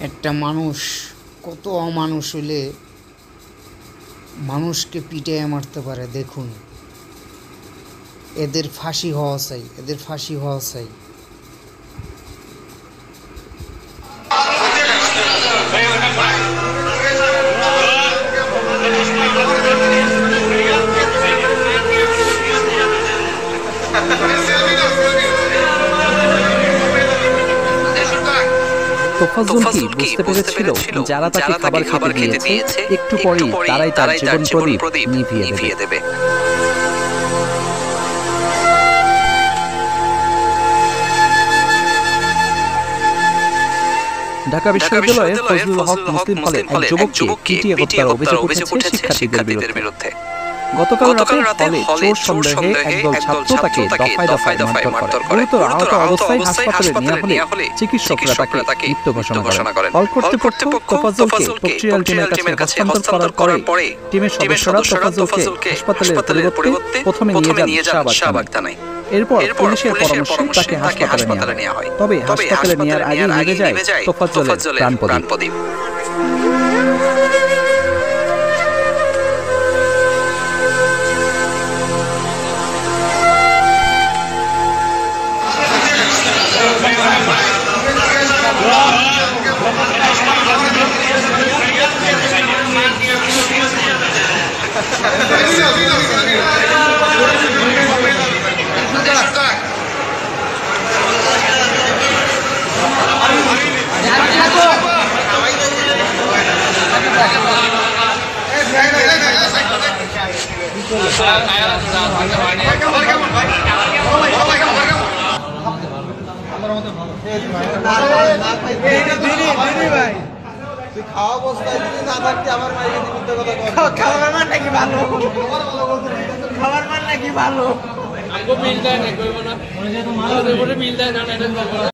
একটা মানুষ কত অমানুষ হলে মানুষকে পিটিয়ে মারতে পারে। দেখুন, এদের ফাঁসি হওয়া চাই, এদের ফাঁসি হওয়া চাই। তোফাজ্জল কি বুঝতে পেরেছিল যারা তাকে খাবার খেতে দিয়েছে একটু পরেই তারাই তার জীবন প্রদীপ নিভিয়ে দেবে। ঢাকা বিশ্ববিদ্যালয়ে ফজলুল হক মুসলিম হলে এক যুবককে পিটিয়ে হত্যার অভিযোগ উঠেছে শিক্ষার্থীদের বিরুদ্ধে। গতকাল রাতে হলে চোর সন্দেহে একদল ছাত্র তাকে দফায় দফায় মারধর করে। গুরুতর আহত অবস্থায় হাসপাতালে নেওয়া হলে চিকিৎসকরা তাকে মৃত ঘোষণা করেন। হল কর্তৃপক্ষ তোফাজ্জলকে পক্রিয়াল টিমের কাছে হস্তান্তর করার পরে টিমের সদস্যরা তোফাজ্জলকে হাসপাতালের পরিবর্তে প্রথমে নিয়ে যান শাহবাগ থানায়। এরপর পুলিশের পরামর্শে তাকে হাসপাতালে নেওয়া হয়। তবে হাসপাতালে নেওয়ার আগে নেমে যায় তোফাজ্জলের প্রাণপ্রদীপ। খাবার মান নাকি ভালো, খাবার মান নাকি ভালো।